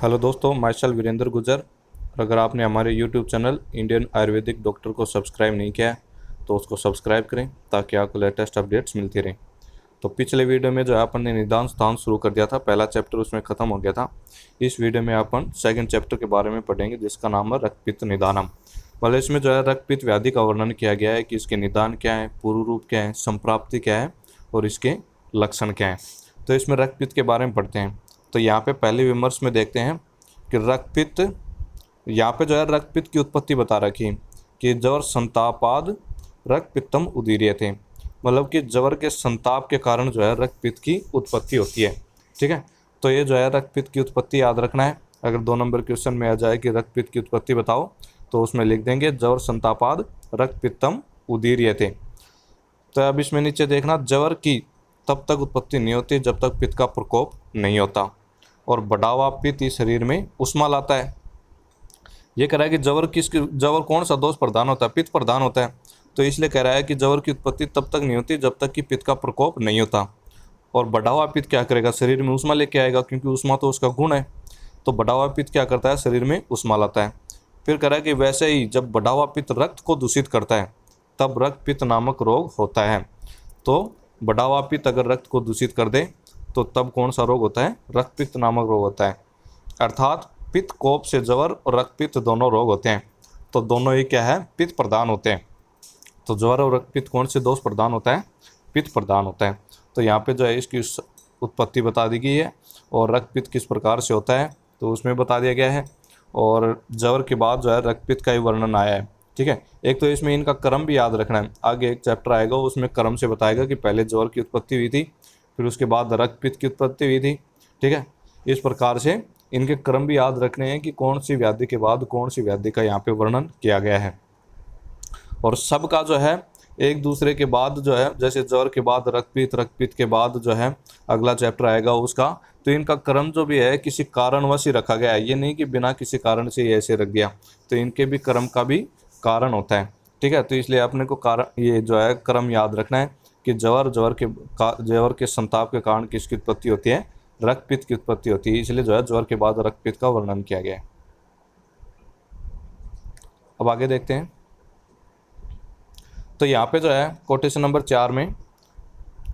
Hello दोस्तों, माइशल वीरेंद्र गुजर। अगर आपने हमारे YouTube channel Indian Ayurvedic doctor को सब्सक्राइब नहीं किया है तो उसको सब्सक्राइब करें ताकि आपको लेटेस्ट अपडेट्स मिलती रहें। तो पिछले वीडियो में जो है अपन ने निदान स्थान शुरू कर दिया था, पहला चैप्टर उसमें ख़त्म हो गया था। इस वीडियो में अपन सेकंड चैप्टर के बारे में पढ़ेंगे जिसका नाम है रक्तपित्त निदानम। मतलब इसमें जो है रक्तपित्त व्याधि का वर्णन किया गया है कि इसके निदान क्या है, पूर्व रूप क्या है, संप्राप्ति क्या है और इसके लक्षण क्या हैं। तो इसमें रक्तपित्त के बारे में पढ़ते हैं। तो यहाँ पे पहले विमर्श में देखते हैं कि रक्तपित्त, यहाँ पे जो है रक्तपित्त की उत्पत्ति बता रखी कि जवर संतापाद रक्तपित्तम उदीर्य थे। मतलब कि जवर के संताप के कारण जो है रक्तपित्त की उत्पत्ति होती है। ठीक है, तो ये जो है रक्तपित्त की उत्पत्ति याद रखना है। अगर 2 नंबर क्वेश्चन में आ जाए कि रक्तपित्त की उत्पत्ति बताओ तो उसमें लिख देंगे जवर संतापाद रक्तपित्तम उदीर्य थे। तो अब इसमें नीचे देखना, जवर की तब तक उत्पत्ति नहीं होती जब तक पित्त का प्रकोप नहीं होता और बढ़ा हुआ पित्त इस शरीर में उष्मा लाता है। ये कह रहा है कि जवर कौन सा दोष प्रधान होता है, पित्त प्रधान होता है। तो इसलिए कह रहा है कि जवर की उत्पत्ति तब तक नहीं होती जब तक कि पित्त का प्रकोप नहीं होता। और बढ़ा हुआ पित्त क्या करेगा, शरीर में उष्मा लेके आएगा, क्योंकि उष्मा तो उसका गुण है। तो बढ़ा हुआ पित्त क्या करता है, शरीर में उष्मा लाता है। फिर कह रहा है कि वैसे ही जब बढ़ा हुआ पित्त रक्त को दूषित करता है तब रक्तपित्त नामक रोग होता है। तो बढ़ा हुआ पित्त अगर रक्त को दूषित कर दे तो तब कौन सा रोग होता है, रक्तपित्त नामक रोग होता है। अर्थात पित्त कोप से जवर और रक्तपित्त दोनों रोग होते हैं। तो दोनों ही क्या है, पित्त प्रधान होते हैं। तो जवर और रक्तपित्त कौन से दोष प्रधान होता है, पित्त प्रधान होता है। तो यहाँ पे जो है इसकी उत्पत्ति बता दी गई है और रक्तपित्त किस प्रकार से होता है तो उसमें बता दिया गया है। और जवर के बाद जो है रक्तपित्त का ही वर्णन आया है। ठीक है, एक तो इसमें इनका क्रम भी याद रखना है। आगे एक चैप्टर आएगा उसमें क्रम से बताएगा कि पहले जवर की उत्पत्ति हुई थी, फिर उसके बाद रक्तपित्त की उत्पत्ति हुई थी। ठीक है, इस प्रकार से इनके क्रम भी याद रखने हैं कि कौन सी व्याधि के बाद कौन सी व्याधि का यहाँ पे वर्णन किया गया है। और सबका जो है एक दूसरे के बाद जो है, जैसे जवर के बाद रक्तपित्त, रक्तपित्त के बाद जो है अगला चैप्टर आएगा उसका, तो इनका क्रम जो भी है किसी कारणवश ही रखा गया है। ये नहीं कि बिना किसी कारण से ही ऐसे रख दिया। तो इनके भी क्रम का भी कारण होता है। ठीक है, तो इसलिए अपने को कारण ये जो है क्रम याद रखना है कि जवर के संताप के कारण किसकी उत्पत्ति होती है, रक्तपित्त की उत्पत्ति होती है। इसलिए जो है जवर के बाद रक्तपित्त का वर्णन किया गया है। अब आगे देखते हैं। तो यहाँ पे जो है कोटेशन नंबर 4 में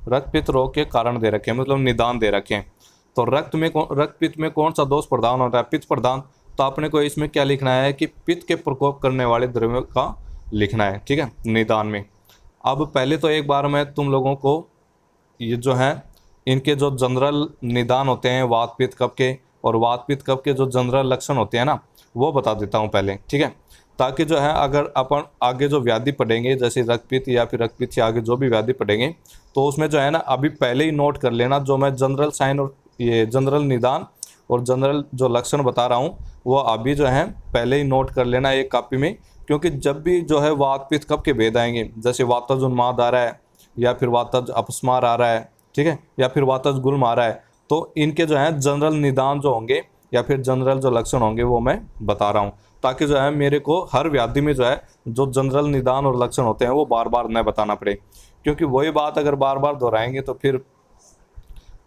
रक्तपित्त रोग के कारण दे रखे हैं, मतलब निदान दे रखे हैं। तो रक्तपित्त में कौन सा दोष प्रधान होता है, पित्त प्रधान। तो आपने को इसमें क्या लिखना है कि पित्त के प्रकोप करने वाले द्रव्यों का लिखना है। ठीक है, निदान में। अब पहले तो एक बार मैं तुम लोगों को ये जो है इनके जो जनरल निदान होते हैं वात पित्त कफ के और वात पित्त कफ के जो जनरल लक्षण होते हैं ना, वो बता देता हूँ पहले। ठीक है, ताकि जो है अगर अपन आगे जो व्याधि पढ़ेंगे जैसे रक्तपित्त या फिर रक्तपित्त से आगे जो भी व्याधि पढ़ेंगे तो उसमें जो है ना अभी पहले ही नोट कर लेना, जो मैं जनरल साइन और ये जनरल निदान और जनरल जो लक्षण बता रहा हूँ वो अभी जो है पहले ही नोट कर लेना एक कॉपी में। क्योंकि जब भी जो है वात पित्त कफ के भेद आएंगे, जैसे वातज उन्माद आ रहा है या फिर वातज अपस्मार आ रहा है, ठीक है, या फिर वातज गुल्म आ रहा है, तो इनके जो है जनरल निदान जो होंगे या फिर जनरल जो लक्षण होंगे वो मैं बता रहा हूँ, ताकि जो है मेरे को हर व्याधि में जो है जो जनरल निदान और लक्षण होते हैं वो बार बार न बताना पड़े। क्योंकि वही बात अगर बार बार दोहराएंगे तो फिर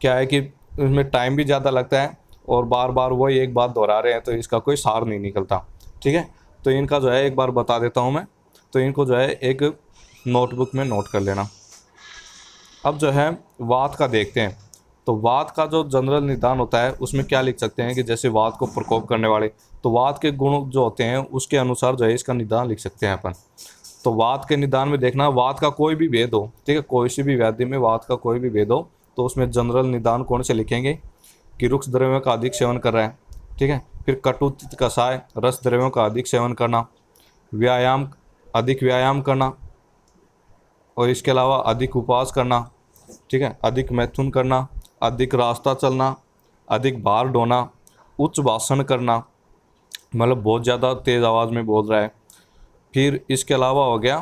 क्या है कि इसमें टाइम भी ज़्यादा लगता है और बार बार वही एक बात दोहरा रहे हैं तो इसका कोई सार नहीं निकलता। ठीक है, तो इनका जो है एक बार बता देता हूँ मैं, तो इनको जो है एक नोटबुक में नोट कर लेना। अब जो है वात का देखते हैं। तो वात का जो जनरल निदान होता है उसमें क्या लिख सकते हैं कि जैसे वात को प्रकोप करने वाले, तो वात के गुण जो होते हैं उसके अनुसार जो है इसका निदान लिख सकते हैं अपन। तो वात के निदान में देखना, वात का कोई भी भेद हो, ठीक है, कोई सी भी व्याधि में वात का कोई भी भेद हो तो उसमें जनरल निदान कौन से लिखेंगे कि रुक्ष द्रव्यों का अधिक सेवन कर रहा है। ठीक है, फिर कटु तिक्त कषाय रस द्रव्यों का अधिक सेवन करना, अधिक व्यायाम करना और इसके अलावा अधिक उपवास करना। ठीक है, अधिक मैथुन करना, अधिक रास्ता चलना, अधिक भार ढोना, उच्च भाषण करना, मतलब बहुत ज़्यादा तेज़ आवाज़ में बोल रहा है। फिर इसके अलावा हो गया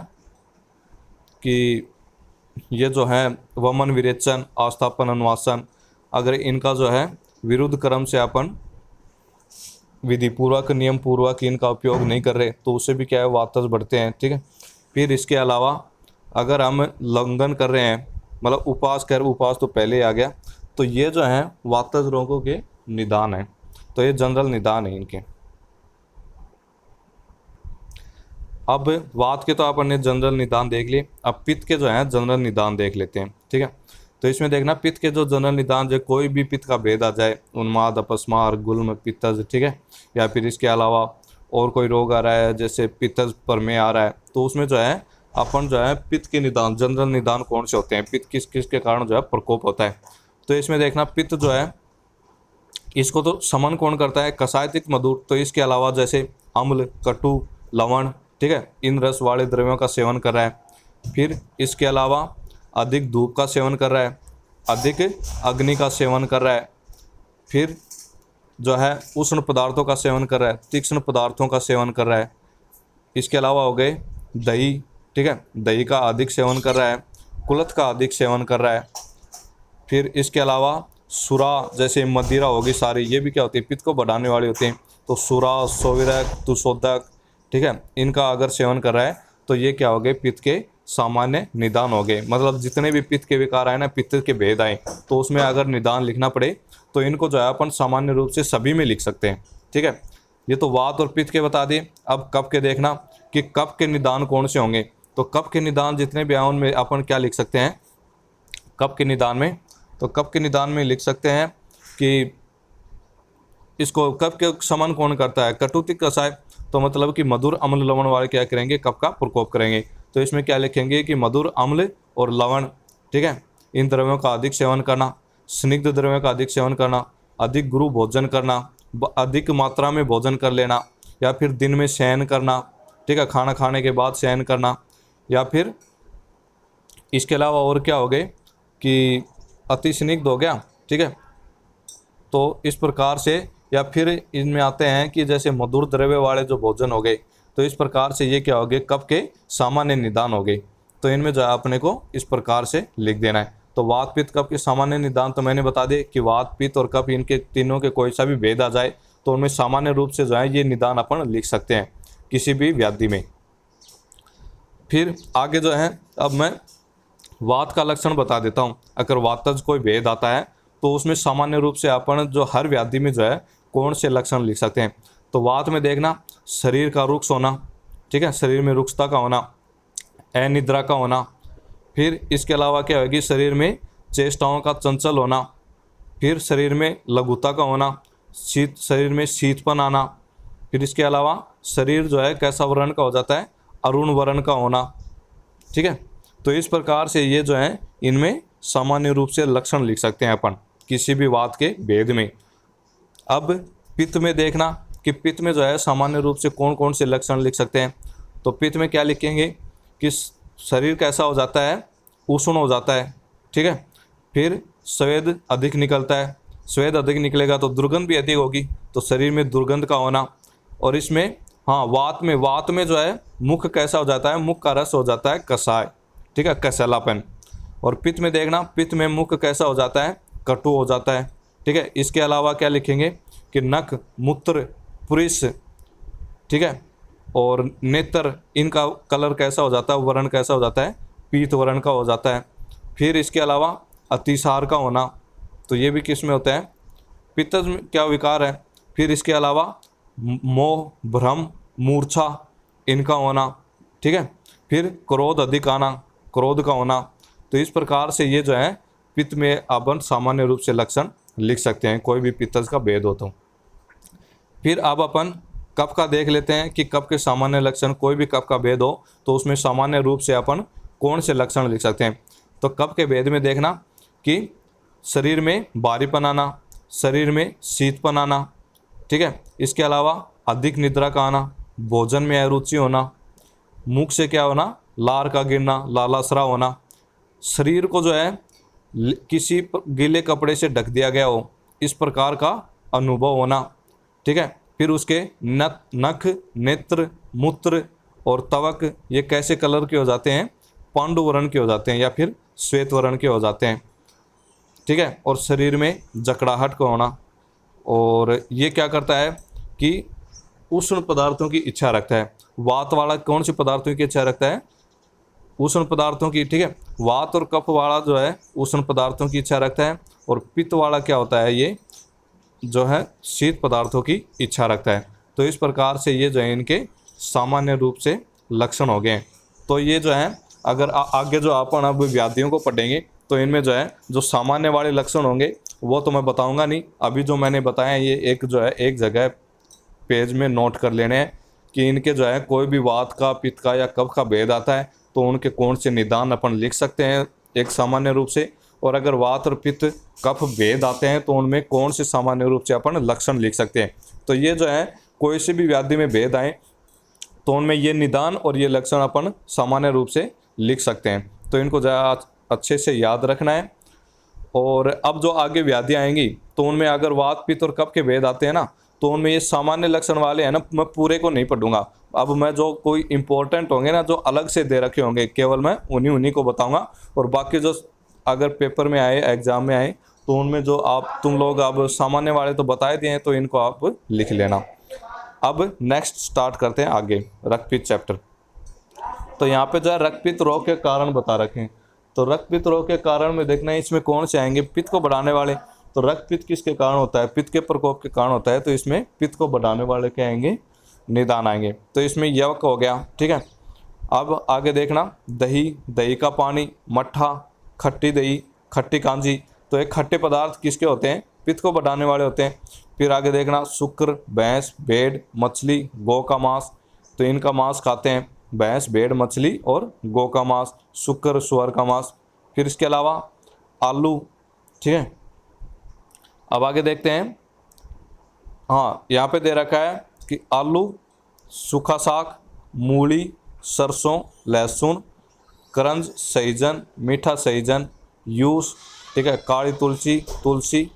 कि ये जो है वमन विरेचन आस्थापन अनुवासन, अगर इनका जो है विरुद्ध क्रम से अपन विधि पूर्वक नियम पूर्वक इनका उपयोग नहीं कर रहे तो उससे भी क्या है वातज बढ़ते हैं। ठीक है, फिर इसके अलावा अगर हम लंघन कर रहे हैं, मतलब उपवास तो पहले ही आ गया, तो ये जो है वातज रोगों के निदान है। तो तो ये जनरल निदान है इनके। अब वात के तो अपन ने जनरल निदान देख लिए, अब पित्त के जो है जनरल निदान देख लेते हैं। ठीक है, तो इसमें देखना पित्त के जो जनरल निदान, जो कोई भी पित्त का भेद आ जाए, उन्माद, अपस्मार, गुल्म, पित्तज, ठीक है, या फिर इसके अलावा और कोई रोग आ रहा है जैसे पित्तज प्रमेय आ रहा है, तो उसमें जो है अपन जो है पित्त के निदान, जनरल निदान कौन से होते हैं, पित्त किस किस के कारण जो है प्रकोप होता है। तो इसमें देखना पित्त जो है इसको तो समन कौन करता है, कसायतिक मधुर। तो इसके अलावा जैसे अम्ल, कटु, लवण, ठीक है, इन रस वाले द्रव्यों का सेवन कर रहा है। फिर इसके अलावा अधिक धूप का सेवन कर रहा है, अधिक अग्नि का सेवन कर रहा है, फिर जो है उष्ण पदार्थों का सेवन कर रहा है, तीक्ष्ण पदार्थों का सेवन कर रहा है। इसके अलावा हो गए दही, ठीक है, दही का अधिक सेवन कर रहा है, कुलथ का अधिक सेवन कर रहा है। फिर इसके अलावा सुरा, जैसे मदिरा होगी सारी, ये भी क्या होती है, पित्त को बढ़ाने वाली होती हैं। तो सुरा, सोविरक, तुशोधक, ठीक है, इनका अगर सेवन कर रहा है तो ये क्या हो गए, पित्त के सामान्य निदान हो गए। मतलब जितने भी पित्त के विकार आए ना, पित्त के भेद आए, तो उसमें अगर निदान लिखना पड़े तो इनको जो है अपन सामान्य रूप से सभी में लिख सकते हैं। ठीक है, ये तो वात और पित्त के बता दिए। अब कफ के देखना कि कफ के निदान कौन से होंगे। तो कफ के निदान जितने भी आए उनमें अपन क्या लिख सकते हैं कफ के निदान में, तो कफ के निदान में लिख सकते हैं कि इसको कफ के समन कौन करता है, कटुतिक कषाय। तो मतलब कि मधुर, अम्ल, लवण वाले क्या करेंगे, कफ का प्रकोप करेंगे। तो इसमें क्या लिखेंगे कि मधुर, अम्ल और लवण, ठीक है, इन द्रव्यों का अधिक सेवन करना, स्निग्ध द्रव्यों का अधिक सेवन करना, अधिक गुरु भोजन करना, अधिक मात्रा में भोजन कर लेना, या फिर दिन में शयन करना, ठीक है, खाना खाने के बाद शयन करना, या फिर इसके अलावा और क्या हो गए कि अति स्निग्ध हो गया, ठीक है। तो इस प्रकार से, या फिर इनमें आते हैं कि जैसे मधुर द्रव्य वाले जो भोजन हो गए, तो इस प्रकार से ये क्या हो गए, कफ के सामान्य निदान हो गए। तो इनमें जो है अपने को इस प्रकार से लिख देना है। तो वात, पित्त, कफ के सामान्य निदान तो मैंने बता दिए कि वात, पित्त और कफ, इनके तीनों के कोई सा भी भेद आ जाए तो उनमें सामान्य रूप से जो है ये निदान अपन लिख सकते हैं किसी भी व्याधि में। फिर आगे जो है अब मैं वात का लक्षण बता देता हूँ। अगर वातज कोई भेद आता है तो उसमें सामान्य रूप से अपन जो हर व्याधि में जो है कौन से लक्षण लिख सकते हैं। तो वात में देखना शरीर का रुक्ष होना, ठीक है, शरीर में रुक्षता का होना, अनिद्रा का होना। फिर इसके अलावा क्या होगी, शरीर में चेष्टाओं का चंचल होना, फिर शरीर में लघुता का होना, शरीर में शीतपन आना। फिर इसके अलावा शरीर जो है कैसा वर्ण का हो जाता है, अरुण वर्ण का होना, ठीक है। तो इस प्रकार से ये जो है इनमें सामान्य रूप से लक्षण लिख सकते हैं अपन किसी भी वात के भेद में। अब पित्त में देखना कि पित्त में जो है सामान्य रूप से कौन कौन से लक्षण लिख सकते हैं। तो पित्त में क्या लिखेंगे कि शरीर कैसा हो जाता है, उष्ण हो जाता है, ठीक है। फिर स्वेद अधिक निकलता है, स्वेद अधिक निकलेगा तो दुर्गंध भी अधिक होगी, तो शरीर में दुर्गंध का होना। और इसमें हाँ वात में जो है मुख कैसा हो जाता है, मुख का रस हो जाता है कसाय, ठीक है, कसैलापन। और पित्त में देखना पित्त में मुख कैसा हो जाता है, कटु हो जाता है, ठीक है। इसके अलावा क्या लिखेंगे कि नख, मूत्र, पुरुष, ठीक है, और नेत्र, इनका कलर कैसा हो जाता है, वर्ण कैसा हो जाता है, पीत वर्ण का हो जाता है। फिर इसके अलावा अतिसार का होना, तो ये भी किस में होता है, पित्तज में क्या विकार है। फिर इसके अलावा मोह, भ्रम, मूर्छा, इनका होना, ठीक है। फिर क्रोध अधिक आना, क्रोध का होना। तो इस प्रकार से ये जो है पित्त में अपन सामान्य रूप से लक्षण लिख सकते हैं कोई भी पित्तज का भेद हो तो। फिर अब अपन कफ का देख लेते हैं कि कफ के सामान्य लक्षण, कोई भी कफ का भेद हो तो उसमें सामान्य रूप से अपन कौन से लक्षण लिख सकते हैं। तो कफ के भेद में देखना कि शरीर में भारीपन आना, शरीर में शीतपन आना, ठीक है। इसके अलावा अधिक निद्रा का आना, भोजन में अरुचि होना, मुख से क्या होना, लार का गिरना, लालास्राव होना, शरीर को जो है किसी गीले कपड़े से ढक दिया गया हो, इस प्रकार का अनुभव होना, ठीक है। फिर उसके नख, नेत्र, मूत्र और तवक ये कैसे कलर के हो जाते हैं, पांडु वर्ण के हो जाते हैं या फिर श्वेत वर्ण के हो जाते हैं, ठीक है। और शरीर में जकड़ाहट का होना, और ये क्या करता है कि उष्ण पदार्थों की इच्छा रखता है। वात वाला कौन सी पदार्थों की इच्छा रखता है, उष्ण पदार्थों की, ठीक है। वात और कफ वाला जो है उष्ण पदार्थों की इच्छा रखता है, और पित्त वाला क्या होता है, ये जो है शीत पदार्थों की इच्छा रखता है। तो इस प्रकार से ये जो है इनके सामान्य रूप से लक्षण हो गए हैं। तो ये जो है अगर आगे जो अपन अब व्याधियों को पढ़ेंगे तो इनमें जो है जो सामान्य वाले लक्षण होंगे वो तो मैं बताऊंगा नहीं। अभी जो मैंने बताया ये एक जो है एक जगह पेज में नोट कर लेने हैं कि इनके जो है कोई भी वात का, पित्त का या कफ का भेद आता है तो उनके कौन से निदान अपन लिख सकते हैं एक सामान्य रूप से, और अगर वात और पित्त कफ भेद आते हैं तो उनमें कौन से सामान्य रूप से अपन लक्षण लिख सकते हैं। तो ये जो है कोई से भी व्याधि में भेद आए तो उनमें ये निदान और ये लक्षण अपन सामान्य रूप से लिख सकते हैं। तो इनको ज़रा अच्छे से याद रखना है। और अब जो आगे व्याधि आएंगी तो उनमें अगर वात, पित्त और कफ के भेद आते हैं ना तो उनमें ये सामान्य लक्षण वाले हैं ना, मैं पूरे को नहीं पढ़ूंगा। अब मैं जो कोई इंपॉर्टेंट होंगे ना, जो अलग से दे रखे होंगे, केवल मैं उन्हीं को बताऊंगा। और बाकी जो अगर पेपर में आए, एग्जाम में आए, तो उनमें जो तुम लोग अब सामान्य वाले तो बताए दिए हैं तो इनको आप लिख लेना। अब नेक्स्ट स्टार्ट करते हैं आगे रक्तपित्त चैप्टर। तो यहाँ पे जो है रक्तपित्त रोग के कारण बता रखे हैं। तो रक्तपित्त रोग के कारण में देखना है इसमें कौन से आएंगे, पित्त को बढ़ाने वाले। तो रक्तपित्त किसके कारण होता है, पित्त के प्रकोप के कारण होता है। तो इसमें पित्त को बढ़ाने वाले क्या आएंगे, निदान आएंगे। तो इसमें यवक हो गया, ठीक है। अब आगे देखना दही, दही का पानी, मट्ठा, खट्टी दही, खट्टी कांजी। तो एक खट्टे पदार्थ किसके होते हैं, पित्त को बढ़ाने वाले होते हैं। फिर आगे देखना शुक्र, भैंस, भेड़, मछली, गौ का मांस। तो इनका मांस खाते हैं भैंस, भेड़, मछली और गौ का मांस, शुक्र, सुअर का मांस। फिर इसके अलावा आलू, ठीक है। अब आगे देखते हैं, हाँ यहाँ पे दे रखा है कि आलू, सूखा साग, मूली, सरसों, लहसुन, करंज, सहीजन, मीठा सहीजन, यूस, ठीक है, काली तुलसी, तुलसी।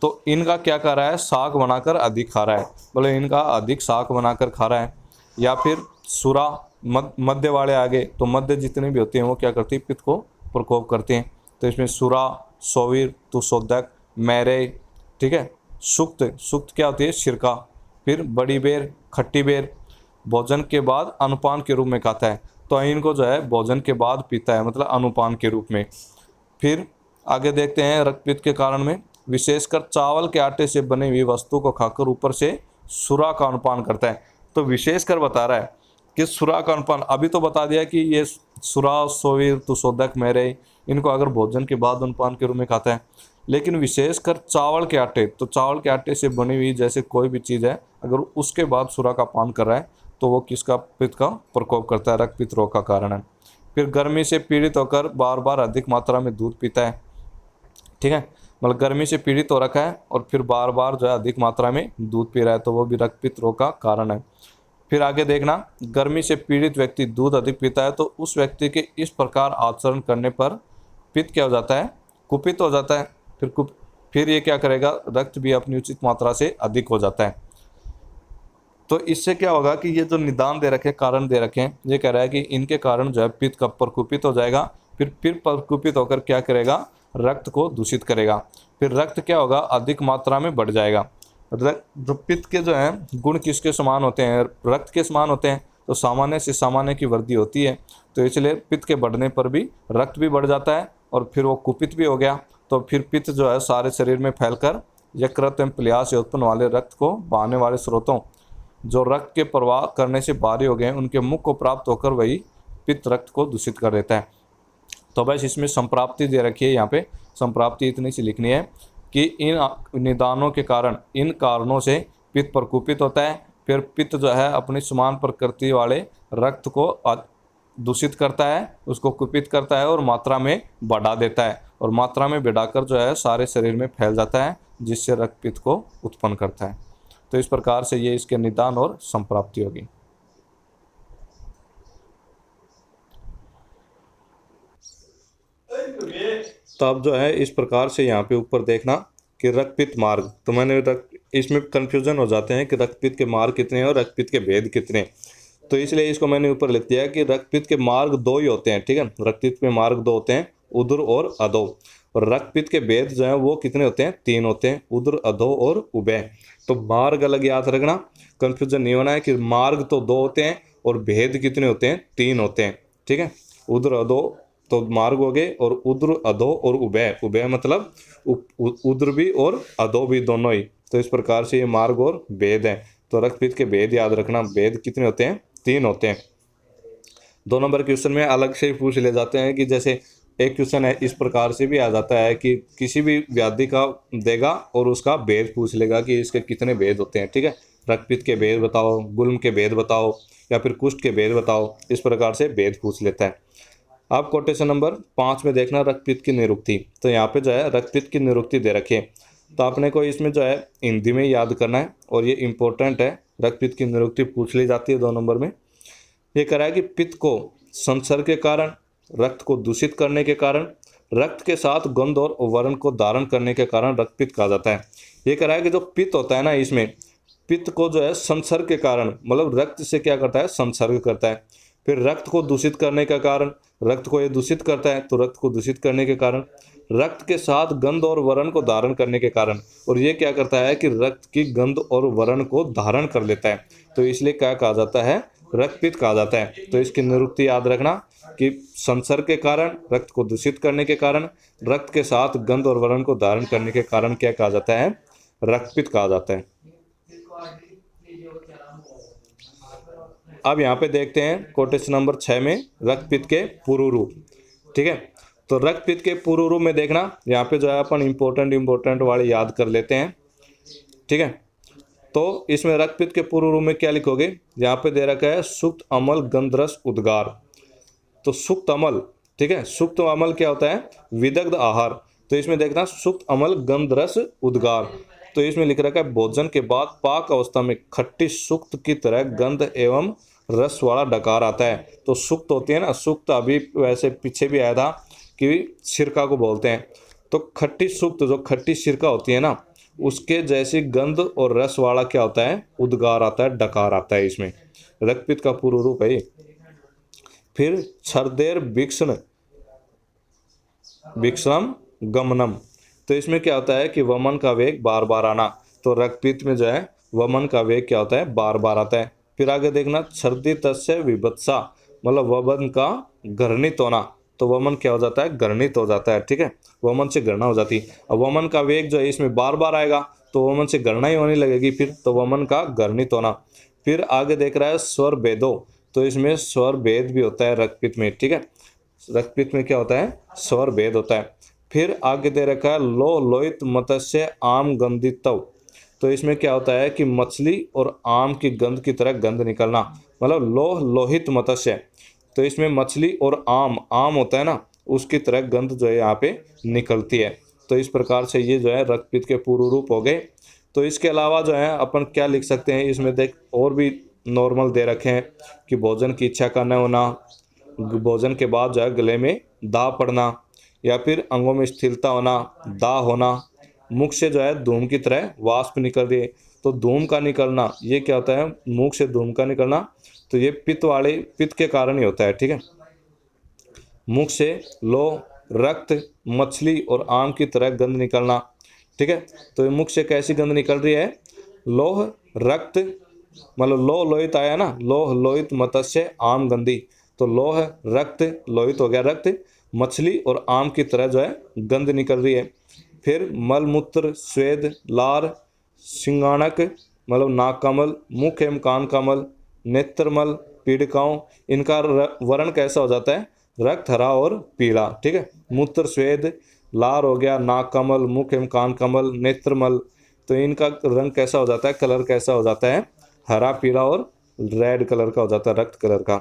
तो इनका क्या कर रहा है, साग बनाकर अधिक खा रहा है, बोले इनका अधिक साग बनाकर खा रहा है। या फिर सुरा, मध्य वाले आगे, तो मध्य जितने भी होते हैं वो क्या करती है, पित्त को प्रकोप करते हैं। तो इसमें सुरा, सोवीर, तुसोदक, मैरे, ठीक है। सुक्त, सुक्त क्या होती है, सिरका। फिर बड़ी बेर, खट्टी बेर, भोजन के बाद अनुपान के रूप में खाता है। तो इनको जो है भोजन के बाद पीता है, मतलब अनुपान के रूप में। फिर आगे देखते हैं रक्तपित्त के कारण में विशेषकर चावल के आटे से बनी हुई वस्तु को खाकर ऊपर से सुरा का अनुपान करता है। तो विशेषकर बता रहा है कि सुरा का अनुपान, अभी तो बता दिया कि ये सुरा, सोवीर, तुसोदक, मैरे, इनको अगर भोजन के बाद अनुपान के रूप में खाता है। लेकिन विशेषकर चावल के आटे, तो चावल के आटे से बनी हुई जैसे कोई भी चीज़ है, अगर उसके बाद सुरा का पान कर रहा है तो वो किसका, पित्त का प्रकोप करता है, रक्तपित्त रोग का कारण है। फिर गर्मी से पीड़ित होकर बार बार अधिक मात्रा में दूध पीता है, ठीक है। मतलब गर्मी से पीड़ित हो रखा है और फिर बार बार जो है अधिक मात्रा में दूध पी रहा है, तो वो भी रक्तपित्त रोग का कारण है। फिर आगे देखना, गर्मी से पीड़ित व्यक्ति दूध अधिक पीता है तो उस व्यक्ति के इस प्रकार आचरण करने पर पित्त क्या हो जाता है, कुपित हो जाता है। फिर ये क्या करेगा, रक्त भी अपनी उचित मात्रा से अधिक हो जाता है। तो इससे क्या होगा कि ये जो निदान दे रखे, कारण दे रखे हैं, ये कह रहा है कि इनके कारण जो है पित्त का प्रकुपित हो जाएगा। फिर प्रकुपित होकर क्या करेगा, रक्त को दूषित करेगा। फिर रक्त क्या होगा, अधिक मात्रा में बढ़ जाएगा। जो पित्त के जो है गुण किसके समान होते हैं, रक्त के समान होते हैं। तो सामान्य से सामान्य की वृद्धि होती है, तो इसलिए पित्त के बढ़ने पर भी रक्त भी बढ़ जाता है और फिर वो कुपित भी हो गया। तो फिर पित्त जो है सारे शरीर में फैलकर यकृत एवं प्लीहा से उत्पन्न वाले रक्त को बहाने वाले स्रोतों जो रक्त के प्रवाह करने से भारी हो गए उनके मुख को प्राप्त होकर वही पित्त रक्त को दूषित कर देता है। तो बस इसमें संप्राप्ति दे रखी है, यहाँ पे संप्राप्ति इतनी सी लिखनी है कि इन निदानों के कारण, इन कारणों से पित्त प्रकुपित होता है। फिर पित्त जो है अपनी समान प्रकृति वाले रक्त को दूषित करता है, उसको कुपित करता है और मात्रा में बढ़ा देता है, और मात्रा में बढ़ाकर जो है सारे शरीर में फैल जाता है, जिससे रक्तपित्त को उत्पन्न करता है। तो इस प्रकार से ये इसके निदान और संप्राप्ति होगी। तो अब जो है इस प्रकार से यहाँ पे ऊपर देखना कि रक्तपित्त मार्ग, तो मैंने इसमें कन्फ्यूजन हो जाते हैं कि रक्तपित्त के मार्ग कितने हैं और रक्तपित्त के भेद कितने। तो इसलिए इसको मैंने ऊपर लिख दिया कि रक्तपित्त के मार्ग दो ही होते हैं, ठीक है। रक्तपित्त के मार्ग दो होते हैं, उदर और अधो। और रक्तपित्त के भेद जो है वो कितने होते हैं, तीन होते हैं, उदर, अधो और उभय। तो मार्ग अलग याद रखना, कन्फ्यूजन नहीं होना है कि मार्ग तो दो होते हैं और भेद कितने होते हैं, तीन होते हैं, ठीक है। उदर, अधो तो मार्ग हो गए, और उदर, अधो और उभय। उभय मतलब उदर भी और अधो भी दोनों ही। तो तो इस प्रकार से ये मार्ग और भेद हैं। तो रक्तपित्त के भेद याद रखना, भेद कितने होते हैं? 3 होते हैं। 2 नंबर क्वेश्चन में अलग से पूछ ले जाते हैं कि जैसे एक क्वेश्चन है इस प्रकार से भी आ जाता है कि किसी भी व्याधि का देगा और उसका भेद पूछ लेगा कि इसके कितने भेद होते हैं। ठीक है, रक्तपित्त के भेद बताओ, गुल्म के भेद बताओ, या फिर कुष्ठ के भेद बताओ, इस प्रकार से भेद पूछ लेता है। अब कोटेशन नंबर 5 में देखना रक्तपित्त की निरुक्ति। तो यहाँ पे जो है रक्तपित्त की निरुक्ति दे रखी है, तो आपने को इसमें जो है हिंदी में याद करना है और ये इंपॉर्टेंट है। रक्तपित्त की निरुक्ति पूछ ली जाती है 2 नंबर में। ये कह रहा है कि पित्त को संसर्ग के कारण, रक्त को दूषित करने के कारण, रक्त के साथ गंध और वर्ण को धारण करने के कारण रक्तपित्त कहा जाता है। ये कह रहा है कि जो पित्त होता है ना, इसमें पित्त को जो है संसर्ग के कारण, मतलब रक्त से क्या करता है? संसर्ग करता है। फिर रक्त को दूषित करने का कारण, रक्त को ये दूषित करता है, तो रक्त को दूषित करने के कारण, रक्त के साथ गंध और वर्ण को धारण करने के कारण, और ये क्या करता है कि रक्त की गंध और वर्ण को धारण कर लेता है, तो इसलिए क्या कहा जाता है? रक्तपित्त कहा जाता है। तो इसकी निरुक्ति याद रखना कि संसर्ग के कारण, रक्त को दूषित करने के कारण, रक्त के साथ गंध और वर्ण को धारण करने के कारण क्या कहा जाता है? रक्तपित्त कहा जाता है। अब यहाँ पे देखते हैं कोटेशन नंबर 6 में रक्तपित्त के पूर्व रूप। ठीक है, तो रक्तपित्त के पूर्व रूप में देखना, यहाँ पे जो है अपन इंपॉर्टेंट वाले याद कर लेते हैं। ठीक है, तो इसमें रक्तपित्त के पूर्व रूप में क्या लिखोगे? यहाँ पे दे रखा है सुक्त अमल गंधरस उद्गार। तो सुक्त अमल, ठीक है, सुक्त अमल क्या होता है? विदग्ध आहार। तो इसमें देखना सुक्त अमल गंधरस उद्गार। तो इसमें लिख रखा है भोजन के बाद पाक अवस्था में खट्टी सुक्त की तरह गंध एवं रस वाला डकार आता है। तो सुक्त होती है ना, सुक्त अभी वैसे पीछे भी आया था कि सिरका को बोलते हैं। तो खट्टी सुक्त, जो खट्टी सिरका होती है ना, उसके जैसी गंध और रस वाला क्या होता है? उद्गार आता है, डकार आता है। इसमें रक्तपित्त का पूर्व रूप है। फिर छर्देर विक्षरम गमनम। तो इसमें क्या होता है कि वमन का वेग बार बार आना। तो रक्तपित्त में जो है वमन का वेग क्या होता है? बार बार आता है। फिर आगे देखना छर्दी तस्य विभत्सा, मतलब वमन का घृणित होना। तो वमन क्या हो जाता है? घृणित हो जाता है। ठीक है, वमन से घृणा हो जाती है। अब वमन का वेग जो है इसमें बार बार आएगा, तो वमन से घृणा ही होने लगेगी फिर, तो वमन का घृणित होना। फिर आगे देख रहा है स्वर भेदो। तो इसमें स्वर भेद भी होता है रक्तपित्त में। ठीक है, रक्तपित्त में क्या होता है? स्वर भेद होता है। फिर आगे दे रखा है लोह लोहित मत्स्य आम गंधितव। तो इसमें क्या होता है कि मछली और आम की गंध की तरह गंध निकलना, मतलब लोह लोहित मत्स्य। तो इसमें मछली और आम होता है ना, उसकी तरह गंध जो है यहाँ पे निकलती है। तो इस प्रकार से ये जो है रक्तपित्त के पूर्व रूप हो गए। तो इसके अलावा जो है अपन क्या लिख सकते हैं इसमें, देख और भी नॉर्मल दे रखे हैं कि भोजन की इच्छा का न होना, भोजन के बाद जो है गले में दाह पड़ना, या फिर अंगों में स्थिरता होना, दाह होना, मुख से जो है धूम की तरह वाष्प निकल रही है। तो धूम का निकलना ये क्या होता है? मुख से धूम का निकलना, तो ये पित्त के कारण ही होता है। ठीक है, मुख से लोह, रक्त, मछली और आम की तरह गंध निकलना। ठीक है, तो ये मुख से कैसी गंध निकल रही है? लोह, रक्त, मतलब लोह लोहित आया ना, लोह लोहित मत्स्य आम गंधी। तो लोह, रक्त, लोहित हो गया रक्त, मछली और आम की तरह जो है गंध निकल रही है। फिर मलमूत्र, स्वेद, लार, सिंगाणक, मतलब नाक कमल, मुख एवं कान कमल, नेत्रमल, पीड़िकाओं, इनका वर्ण कैसा हो जाता है? रक्त हरा और पीला। ठीक है, मूत्र, स्वेद, लार हो गया, नाक कमल, मुख एवं कान कमल, नेत्रमल, तो इनका रंग कैसा हो जाता है? कलर कैसा हो जाता है? हरा, पीला और रेड कलर का हो जाता है, रक्त कलर का।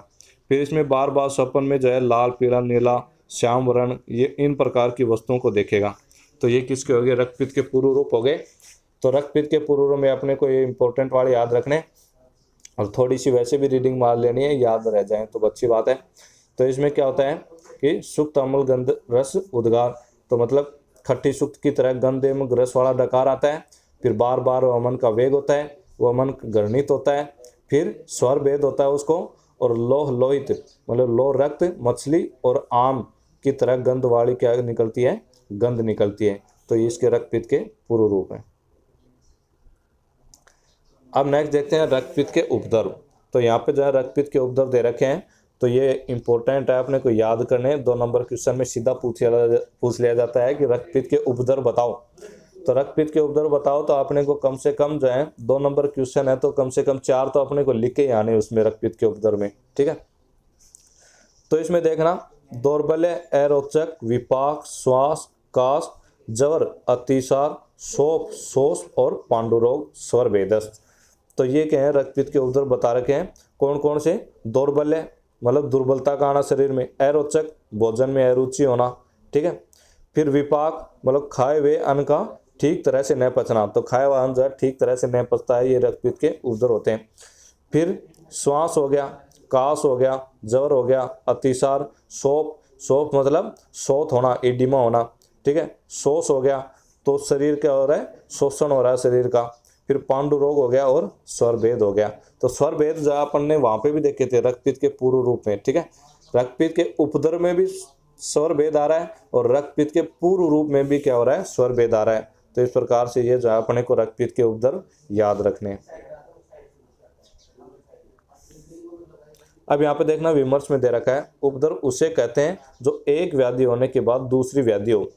फिर इसमें बार बार स्वप्न में जो है लाल, पीला, नीला, श्याम वर्ण, ये इन प्रकार की वस्तुओं को देखेगा। तो ये किसके हो गए? रक्तपित्त के पूर्व रूप हो गए। तो रक्तपित्त के पूर्व रूप में अपने को ये इंपॉर्टेंट वाले याद रखने, और थोड़ी सी वैसे भी रीडिंग मार लेनी है, याद रह जाए तो अच्छी बात है। तो इसमें क्या होता है कि सुक्त अम्ल गंध रस उद्गार, तो मतलब खट्टी सुक्त की तरह गंध एवं रस वाला डकार आता है। फिर बार बार वमन का वेग होता है, वमन घृणित होता है। फिर स्वर भेद होता है उसको, और लोह लोहित, मतलब लोह, रक्त, मछली और आम की तरह गंध वाली क्या निकलती है? गंध निकलती है। तो ये इसके रक्तपित्त के पूर्व रूप हैं। अब नेक्स्ट देखते हैं रक्तपित्त के उपद्रव। तो यहाँ पे जो है रक्तपित्त के उपद्रव दे रखे हैं, तो ये इंपॉर्टेंट है, अपने को याद करने। 2 नंबर क्वेश्चन में सीधा पूछ लिया जाता है कि रक्तपित्त के उपद्रव बताओ। तो रक्तपित्त के उपद्रव बताओ, तो अपने को कम से कम जो है 2 नंबर क्वेश्चन है तो कम से कम 4 तो अपने को लिख के ही आने उसमें रक्तपित्त के उपद्रव में, ठीक है। तो इसमें देखना दौर्बल्य, अरोचक, विपाक, श्वास, काश, जवर, अतिसार, शोफ, शोष और पांडुरोग, स्वर भेदस्त। तो ये क्या है, रक्तपित्त के उपद्रव बता रखे हैं। कौन कौन से? दौर्बल्य मतलब दुर्बलता का आना शरीर में, अरोचक भोजन में अरुचि होना, ठीक है। फिर विपाक मतलब खाए हुए अन्न का ठीक तरह से न पचना, तो खाया हुआ अन्न जो है ठीक तरह से न पचता है, ये रक्तपित्त के उपद्रव होते हैं। फिर श्वास हो गया, काश हो गया, जवर हो गया, अतिसार, शोफ, शोफ मतलब शोथ होना, एडिमा होना, ठीक है। शोष हो गया तो शरीर क्या हो रहा है, शोषण हो रहा है शरीर का। फिर पांडु रोग हो गया और स्वर भेद हो गया। तो स्वर भेद जो अपन ने वहां पे भी देखे थे रक्तपित्त के पूर्व रूप में, ठीक है। रक्तपित्त के उपद्रव में भी स्वर भेद आ रहा है और रक्तपित्त के पूर्व रूप में भी क्या हो रहा है, स्वर भेद आ रहा है। तो इस प्रकार से ये जो है अपने को रक्तपित्त के उपद्रव याद रखने। अब यहाँ पे देखना विमर्श में दे रखा है, उपद्रव उसे कहते हैं जो एक व्याधि होने के बाद दूसरी व्याधि हो,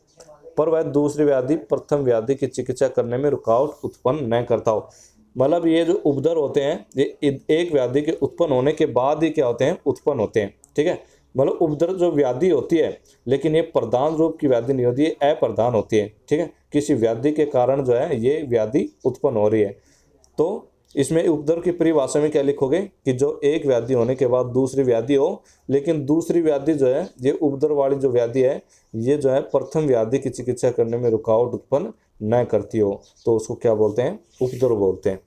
पर वह दूसरी व्याधि प्रथम व्याधि की चिकित्सा करने में रुकावट उत्पन्न न करता हो। मतलब ये जो उपद्रव होते हैं ये एक व्याधि के उत्पन्न होने के बाद ही क्या होते हैं, उत्पन्न होते हैं, ठीक है। मतलब उपद्रव जो व्याधि होती है, लेकिन ये प्रधान रूप की व्याधि नहीं होती है, अप्रधान होती है, ठीक है। किसी व्याधि के कारण जो है ये व्याधि उत्पन्न हो रही है। तो इसमें उपद्रव की परिभाषा में क्या लिखोगे कि जो एक व्याधि होने के बाद दूसरी व्याधि हो, लेकिन दूसरी व्याधि जो है ये उपद्रव वाली जो व्याधि है ये जो है प्रथम व्याधि की चिकित्सा करने में रुकावट उत्पन्न न करती हो, तो उसको क्या बोलते हैं, उपद्रव बोलते हैं।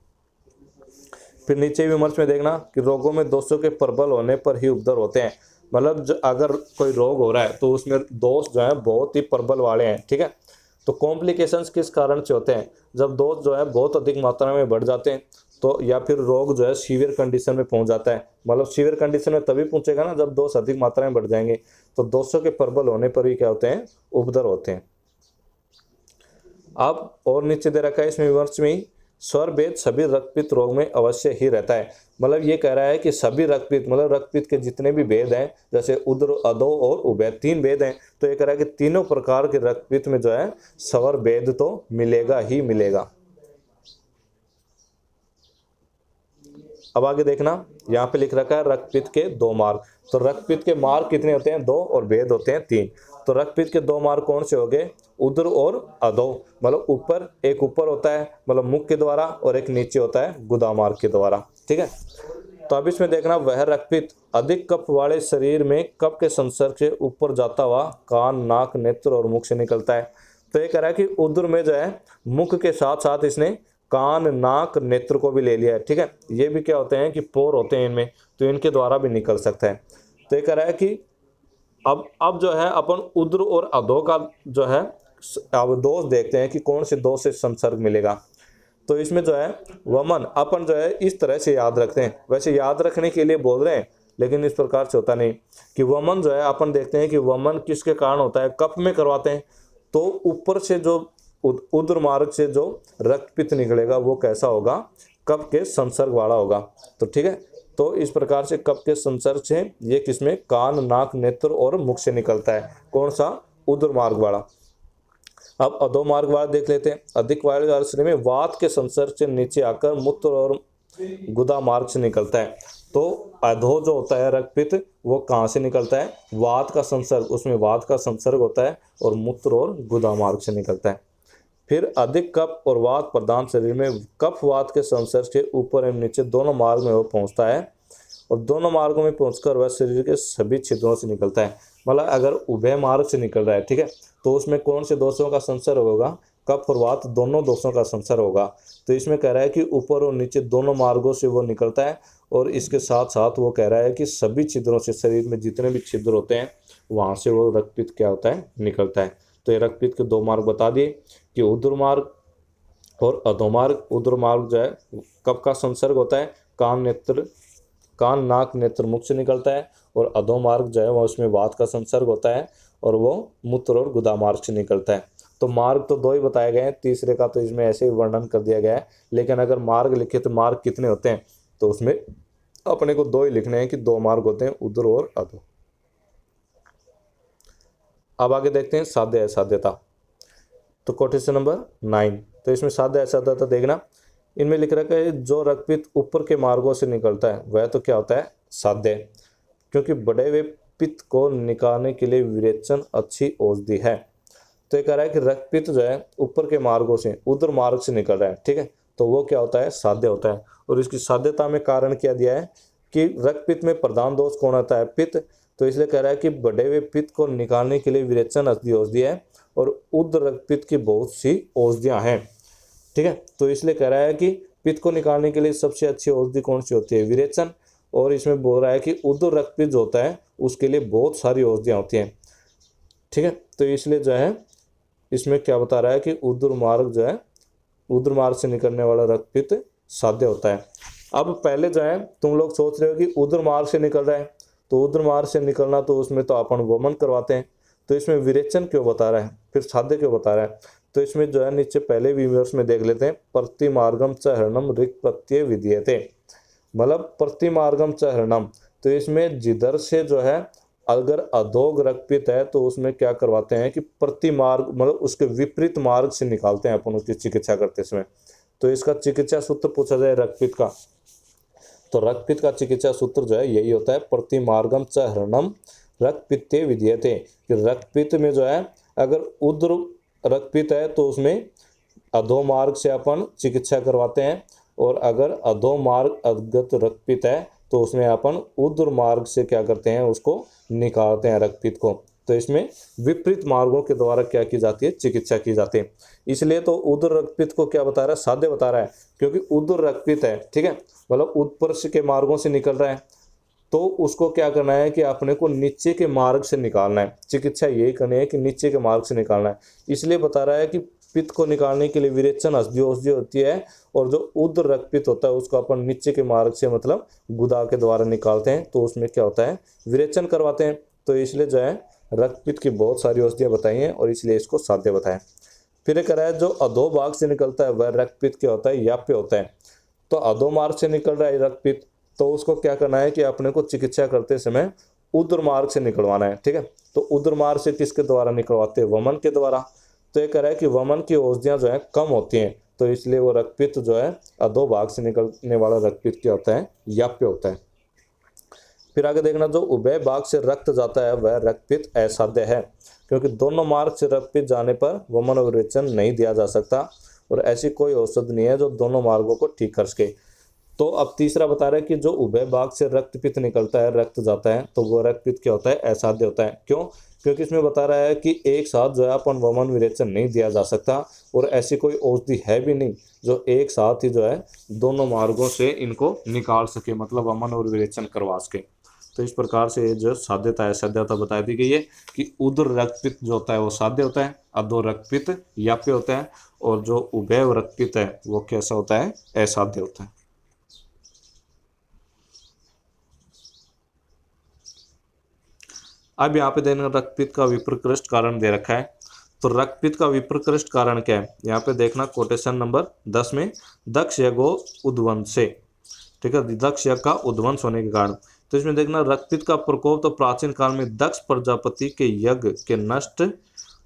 फिर नीचे विमर्श में देखना कि रोगों में दोषों के प्रबल होने पर ही उपद्रव होते हैं। मतलब अगर कोई रोग हो रहा है तो उसमें दोष जो है बहुत ही प्रबल वाले हैं, ठीक है। तो कॉम्प्लिकेशंस किस कारण से होते हैं, जब दोष जो है बहुत अधिक मात्रा में बढ़ जाते हैं, तो या फिर रोग जो है सीवियर कंडीशन में पहुंच जाता है। मतलब सीवियर कंडीशन में तभी पहुंचेगा ना जब दोष अधिक मात्रा में बढ़ जाएंगे। तो दोषों के प्रबल होने पर भी क्या होते हैं, उपद्रव होते हैं। अब और नीचे दे रखा है इसमें विमर्श में, स्वर भेद सभी रक्तपित्त रोग में अवश्य ही रहता है। मतलब ये कह रहा है कि सभी रक्तपित्त मतलब रक्तपित्त के जितने भी भेद हैं, जैसे उद्र, अधो और उभय, 3 भेद हैं, तो ये कह रहा है कि तीनों प्रकार के रक्तपित्त में जो है स्वर भेद तो मिलेगा ही मिलेगा। अब आगे देखना यहाँ पे लिख रखा है रक्तपित्त के 2 मार्ग। तो रक्तपित्त के मार्ग कितने होते हैं, 2, और भेद होते हैं 3। तो रक्तपित्त के 2 मार्ग कौन से हो गए, उदर और अधो। मतलब ऊपर, एक ऊपर होता है मतलब मुख के द्वारा और एक नीचे होता है गुदा मार्ग के द्वारा, ठीक है। तो अब इसमें देखना वह रक्तपित्त अधिक कफ वाले शरीर में कफ के संसर्ग से ऊपर जाता हुआ कान, नाक, नेत्र और मुख से निकलता है। तो ये कह रहा है कि उदर में जो है मुख के साथ साथ इसने कान, नाक, नेत्र को भी ले लिया है, ठीक है। ये भी क्या होते हैं कि पोर होते हैं इनमें, तो इनके द्वारा भी निकल सकता है। तो ये कह रहा है कि अब जो है अपन उद्र और अधो का जो है अब दोष देखते हैं कि कौन से दोष से संसर्ग मिलेगा। तो इसमें जो है वमन अपन जो है इस तरह से याद रखते हैं, वैसे याद रखने के लिए बोल रहे हैं लेकिन इस प्रकार से होता नहीं कि वमन जो है अपन देखते हैं कि वमन किसके कारण होता है, कफ में करवाते हैं। तो ऊपर से जो उदर मार्ग से जो रक्तपित्त निकलेगा वो कैसा होगा, कफ के संसर्ग वाला होगा। तो ठीक है, तो इस प्रकार से कफ के संसर्ग से ये किसमें, कान, नाक, नेत्र और मुख से निकलता है। कौन सा, उदर मार्ग वाला। अब अधो मार्ग वाला देख लेते हैं। अधिक वायु शरीर में वात के संसर्ग से नीचे आकर मूत्र और गुदा मार्ग से निकलता है। तो अधो जो होता है रक्तपित्त वो कहाँ से निकलता है, वात का संसर्ग, उसमें वात का संसर्ग होता है और मूत्र और गुदा मार्ग से निकलता है। फिर अधिक कफ और वात प्रधान शरीर में कफ वात के संसर्ग से ऊपर एवं नीचे दोनों मार्ग में वो पहुंचता है और दोनों मार्गों में पहुंचकर वह शरीर के सभी छिद्रों से निकलता है। मतलब अगर उभय मार्ग से निकल रहा है, ठीक है, तो उसमें कौन से दोषों का संसर्ग होगा, कफ और वात दोनों दोषों का संसर्ग होगा। तो इसमें कह रहा है कि ऊपर और नीचे दोनों मार्गों से वो निकलता है और इसके साथ साथ वो कह रहा है कि सभी छिद्रों से, शरीर में जितने भी छिद्र होते हैं वहाँ से वो रक्तपित्त क्या होता है, निकलता है। तो ये रक्तपित्त के 2 मार्ग बता दिए कि उदर मार्ग और अधो मार्ग। उदर मार्ग जो है कफ का संसर्ग होता है, कान, नाक, नेत्र, मुख से निकलता है, और अधो मार्ग जो है वह उसमें वात का संसर्ग होता है और वो मूत्र और गुदा मार्ग से निकलता है। तो मार्ग तो 2 ही बताए गए हैं, तीसरे का तो इसमें ऐसे ही वर्णन कर दिया गया है। लेकिन अगर मार्ग लिखे तो मार्ग कितने होते हैं, तो उसमें अपने को 2 ही लिखने हैं कि 2 मार्ग होते हैं, उदर और अधो। अब आगे देखते हैं साध्य असाध्यता। तो कोटेशन नंबर 9, तो इसमें साध्य असाध्य देखना, इनमें लिख रखा है जो रक्तपित्त ऊपर के मार्गों से निकलता है वह तो क्या होता है, साध्य, क्योंकि बढ़े हुए पित्त को निकालने के लिए विरेचन अच्छी औषधि है। तो ये कह रहा है कि रक्तपित्त जो है ऊपर के मार्गों से, उदर मार्ग से निकल रहा है, ठीक है, तो वो क्या होता है, साध्य होता है। और इसकी साध्यता में कारण क्या दिया है कि रक्तपित्त में प्रधान दोष कौन होता है, पित्त, तो इसलिए कह रहा है कि बढ़े हुए पित्त को निकालने के लिए विरेचन अच्छी औषधि है और उदर रक्तपित्त की बहुत सी औषधियाँ हैं, ठीक है। तो इसलिए कह रहा है कि पित्त को निकालने के लिए सबसे अच्छी औषधि कौन सी होती है, विरेचन। और इसमें बोल रहा है कि उदर रक्तपित्त जो होता है उसके लिए बहुत सारी औषधियाँ होती हैं, ठीक है। तो इसलिए जो है इसमें क्या बता रहा है कि उदर मार्ग जो है, उदर मार्ग से निकलने वाला रक्तपित्त साध्य होता है। अब पहले जो है तुम लोग सोच रहे हो कि उदर मार्ग से निकल रहा है, तो उदर मार्ग से निकलना तो उसमें तो अपन वमन करवाते हैं, तो इसमें विरेचन क्यों बता रहा है, फिर साध्य क्यों बता रहा है। तो इसमें जो है नीचे पहले विवर्स में देख लेते हैं, प्रतिमार्गम च हरणम ऋक् प्रत्यय विधीयते, मतलब प्रतिमार्गम च हरणम, तो इसमें जिधर से जो है अगर अधोग रक्तपित्त है तो उसमें क्या करवाते हैं कि प्रतिमार्ग, मतलब उसके विपरीत मार्ग से निकालते हैं अपन उसकी चिकित्सा करते समय। तो इसका चिकित्सा सूत्र पूछा जाए रक्तपित्त का, तो रक्तपित्त का चिकित्सा सूत्र जो है यही होता है, प्रतिमार्गम च हरणम रक्तपित्ते विधीयते, कि रक्तपित्त में जो है अगर उद्र रक्तपित्त है तो उसमें अधो मार्ग से अपन चिकित्सा करवाते हैं, और अगर अधो मार्ग अवगत रक्तपित्त है तो उसमें अपन उद्र मार्ग से क्या करते हैं, उसको निकालते हैं रक्तपित्त को। तो इसमें विपरीत मार्गों के द्वारा क्या की जाती है, चिकित्सा की जाती है। इसलिए तो उदर रक्तपित्त को क्या बता रहा है, साध्य बता रहा है, क्योंकि उदर रक्तपित्त है, ठीक है, मतलब ऊपर के मार्गों से निकल रहा है, तो उसको क्या करना है कि अपने को नीचे के मार्ग से निकालना है, चिकित्सा यही करनी है कि नीचे के मार्ग से निकालना है। इसलिए बता रहा है कि पित्त को निकालने के लिए विरेचन औषधि होती है, और जो उदर रक्तपित्त होता है उसको अपन नीचे के मार्ग से मतलब गुदा के द्वारा निकालते हैं, तो उसमें क्या होता है, विरेचन करवाते हैं। तो इसलिए जो है रक्तपित्त की बहुत सारी औषधियाँ बताई हैं और इसलिए इसको साध्य बताएं। फिर एक है जो अधो भाग से निकलता है वह रक्तपित्त क्या होता है, याप्य होता है। तो अधो मार्ग से निकल रहा है रक्तपित्त, तो उसको क्या करना है कि अपने को चिकित्सा करते समय उदर मार्ग से निकलवाना है, ठीक है। तो उदर मार्ग से किसके द्वारा निकलवाते हैं, वमन के द्वारा। तो ये कह रहा है कि वमन की औषधियाँ जो है कम होती हैं, तो इसलिए वो रक्तपित्त जो है अधो भाग से निकलने वाला रक्तपित्त क्या होता है, याप्य होता है। फिर आगे देखना, जो उभय भाग से रक्त जाता है वह रक्तपित्त असाध्य है, क्योंकि दोनों मार्ग से रक्तपित्त जाने पर वमन और विरेचन नहीं दिया जा सकता, और ऐसी कोई औषध नहीं है जो दोनों मार्गों को ठीक कर सके। तो अब तीसरा बता रहा है कि जो उभय भाग से रक्तपित्त निकलता है, रक्त जाता है, तो वो रक्तपित्त क्या होता है, असाध्य होता है। क्यों, क्योंकि इसमें बता रहा है कि एक साथ जो है अपन वमन विरेचन नहीं दिया जा सकता, और ऐसी कोई औषधि है भी नहीं जो एक साथ ही जो है दोनों मार्गों से इनको निकाल सके, मतलब वमन और विरेचन करवा सके। तो इस प्रकार से जो साध्यता है, साध्यता बता दी गई है कि उदर रक्तपित्त जो होता है वो साध्य होता है, अधो रक्तपित्त याप्य होता है, और जो उभय रक्तपित्त है वो कैसा होता है, असाध्य होता है। अब यहाँ पे देखना रक्तपित्त का विप्रकृष्ट कारण दे रखा है। तो रक्तपित्त का विप्रकृष्ट कारण क्या है, यहाँ पे देखना कोटेशन नंबर 10 में, दक्ष यज्ञो उद्वंस से, ठीक है, दक्ष यज्ञ का उद्वंस होने के कारण। तो इसमें देखना रक्तपित्त का प्रकोप तो प्राचीन काल में दक्ष प्रजापति के यज्ञ के नष्ट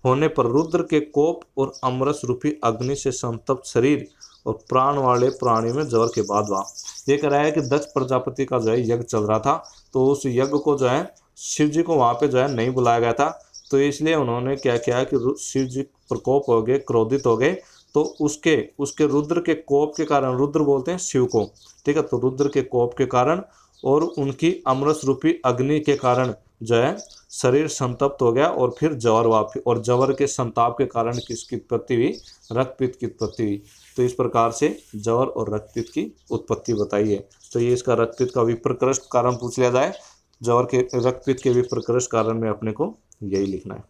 होने पर रुद्र के कोप और अमरस रूपी अग्नि से संतप्त शरीर और प्राण वाले प्राणी में ज्वर के बाद हुआ। ये कह रहा है कि दक्ष प्रजापति का जो है यज्ञ चल रहा था, तो उस यज्ञ को जो है शिव जी को वहाँ पे जो है नहीं बुलाया गया था, तो इसलिए उन्होंने क्या किया कि शिव जी प्रकोप हो गए, क्रोधित हो गए, तो उसके रुद्र के कोप के कारण, रुद्र बोलते हैं शिव को, ठीक है, तो रुद्र के कोप के कारण और उनकी अमरस रूपी अग्नि के कारण जो है शरीर संतप्त हो गया, और फिर ज्वर हुआ, और ज्वर के संताप के कारण किसकी उत्पत्ति हुई, रक्तपित्त की उत्पत्ति हुई। तो इस प्रकार से ज्वर और रक्तपित्त की उत्पत्ति बताई है। तो ये इसका रक्तपित्त का विप्रकृष्ट कारण पूछ लिया जाए, ज्वर के रक्तपित्त के विप्रकृष्ट कारण में अपने को यही लिखना है।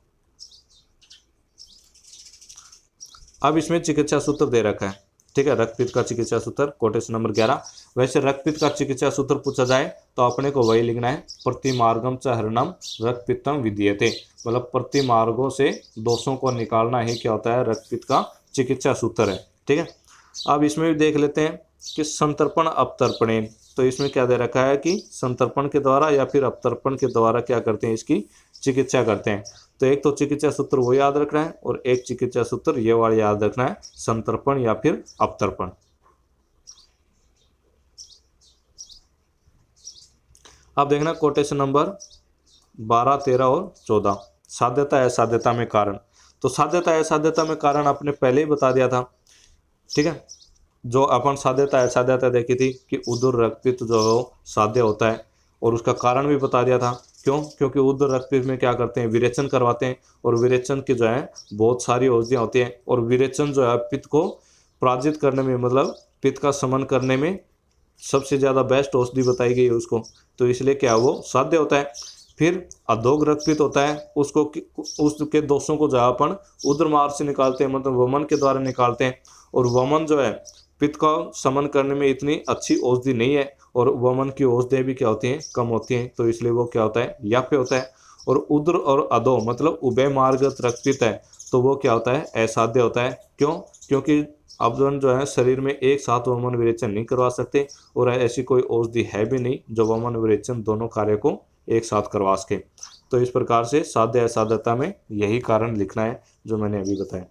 अब इसमें चिकित्सा सूत्र दे रखा है, ठीक है, रक्तपित्त का चिकित्सा सूत्र कोटेशन नंबर 11। वैसे रक्तपित्त का चिकित्सा सूत्र पूछा जाए तो अपने को वही लिखना है, प्रतिमार्गम च हरणम रक्तपित्तम विधीयते, मतलब प्रतिमार्गों से दोषों को निकालना ही क्या होता है, रक्तपित्त का चिकित्सा सूत्र है, ठीक है। अब इसमें भी देख लेते हैं कि संतर्पण अपतर्पणेन, तो इसमें क्या दे रखा है कि संतर्पण के द्वारा या फिर अपतर्पण के द्वारा क्या करते हैं, इसकी चिकित्सा करते हैं। तो एक तो चिकित्सा सूत्र वो याद रखना है और एक चिकित्सा सूत्र ये वाला याद रखना है, संतर्पण या फिर अपतर्पण। अब देखना कोटेशन नंबर 12, 13 और 14, साध्यता असाध्यता में कारण। तो साध्यता असाध्यता में कारण आपने पहले ही बता दिया था, ठीक है। जो अपन साध्यता असाध्यता देखी थी कि उदर रक्तपित्त जो है साध्य होता है, और उसका कारण भी बता दिया था। क्यों? क्योंकि उदर रक्तपित्त में क्या करते हैं, विरेचन करवाते हैं, और विरेचन की जो है बहुत सारी औषधियाँ होती हैं, और विरेचन जो है पित्त को पराजित करने में, मतलब पित्त का शमन करने में सबसे ज़्यादा बेस्ट औषधि बताई गई है उसको, तो इसलिए क्या वो साध्य होता है। फिर अधोग रक्तपित्त होता है, उसको उसके दोषों को जो है अपन उदर मार्ग से निकालते हैं, मतलब वमन के द्वारा निकालते हैं, और वमन जो है पित्त का शमन करने में इतनी अच्छी औषधि नहीं है, और वमन की औषधियाँ भी क्या होती हैं, कम होती हैं, तो इसलिए वो क्या होता है, याप्य होता है। और उदर और अधो मतलब उभय मार्गत रक्तपित्त है, तो वो क्या होता है, असाध्य होता है। क्यों? क्योंकि अपन जो है शरीर में एक साथ वमन विरेचन नहीं करवा सकते, और ऐसी कोई औषधि है भी नहीं जो वमन विरेचन दोनों कार्य को एक साथ करवा सके। तो इस प्रकार से साध्य असाध्यता में यही कारण लिखना है जो मैंने अभी बताया।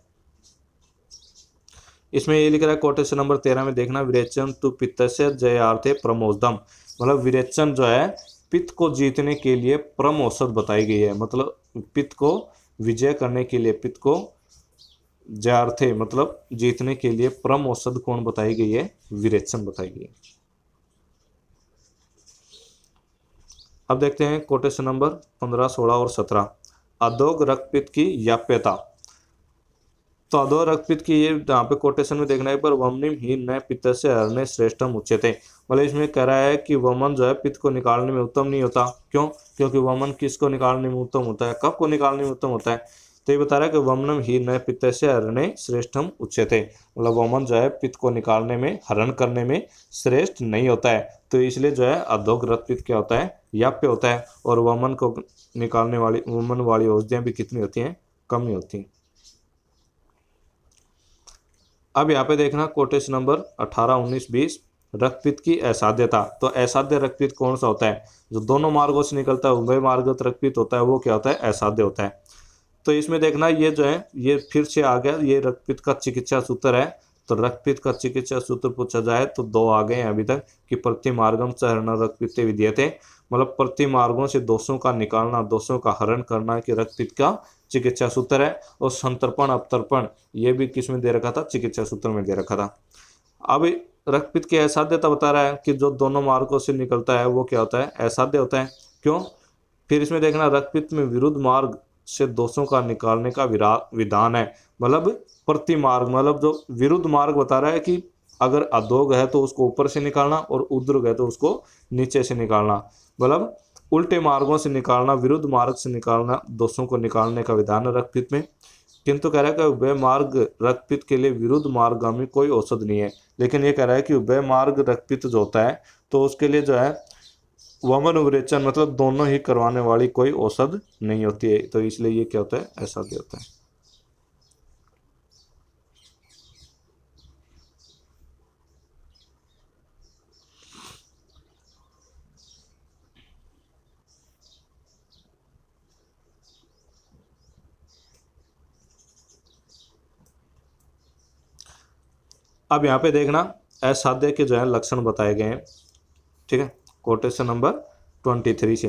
इसमें ये लिख रहा है कोटेशन नंबर 13 में देखना, विरेचन तु पित्तस्य जयार्थे प्रमोदम, मतलब विरेचन जो है पित्त को जीतने के लिए परम औषध बताई गई है, मतलब पित्त को विजय करने के लिए, पित्त को जयार्थे मतलब जीतने के लिए परम औषध कौन बताई गई है, विरेचन बताई गई है। अब देखते हैं कोटेशन नंबर 15, 16 और 17, अधोग रक्तपित्त की याप्यता। तो अधोग रक्तपित्त की ये यहाँ पे कोटेशन में देखना है, पर वमनिम ही न पित्त से हरने श्रेष्ठम उच्यते, मतलब इसमें कह रहा है कि वमन जो है पित्त को निकालने में उत्तम नहीं होता। क्यों? क्योंकि वमन किसको निकालने में उत्तम होता है, कब को निकालने में उत्तम होता है, तो ये बता रहा है कि वमनम ही न पित्त से हरणे श्रेष्ठम उच्यते, मतलब वमन जो है पित्त को निकालने में, हरण करने में श्रेष्ठ नहीं होता है, तो इसलिए जो है अधोग रक्तपित्त क्या होता है, याप्य होता है, और वमन को निकालने वाली, वमन वाली औषधियाँ भी कितनी होती हैं, कम ही होती हैं। अब यहाँ पे देखना कोटेशन नंबर 18, 19, 20, रक्तपित्त की असाध्यता। तो असाध्य रक्तपित्त कौन सा होता है, जो दोनों मार्गों से निकलता है, उभय मार्गत रक्तपित्त होता है, वो क्या होता है, असाध्य होता है। तो इसमें देखना ये जो है, ये फिर से आ गया, ये रक्तपित्त का चिकित्सा सूत्र है। तो रक्तपित्त का चिकित्सा सूत्र पूछा जाए तो दो आ गए हैं अभी तक, कि प्रति मार्गम च हरण रक्तपित्त विधीयते, मतलब प्रति मार्गों से दोषों का निकालना, दोषों का हरण करना कि रक्तपित्त का चिकित्सा सूत्र है। और संतर्पण अपतर्पण ये भी किस में दे रखा था, चिकित्सा सूत्र में दे रखा था। अब रक्तपित्त की असाध्यता बता रहा है कि जो दोनों मार्गों से निकलता है वो क्या होता है, असाध्य होता है। क्यों? फिर इसमें देखना, रक्तपित्त में विरुद्ध मार्ग से दोषों का निकालने का विधान है, मतलब प्रति मार्ग, मतलब जो विरुद्ध मार्ग बता रहा है कि अगर अधोग है तो उसको ऊपर से निकालना, और ऊर्ध्व है तो उसको नीचे से निकालना, मतलब उल्टे मार्गों से निकालना, विरुद्ध मार्ग से निकालना, दोषों को निकालने का विधान है रक्तपित्त में। किंतु कह रहा है कि उभय मार्ग रक्तपित्त के लिए विरुद्ध मार्गगामी कोई औषध नहीं है, लेकिन ये कह रहा है कि उभय मार्ग रक्तपित्त जो होता है तो उसके लिए जो है वमन विरेचन मतलब दोनों ही करवाने वाली कोई औषध नहीं होती है, तो इसलिए ये क्या होता है, असाध्य होता है। अब यहाँ पे देखना असाध्य के जो है लक्षण बताए गए हैं, ठीक है, कोटेशन नंबर 23 से।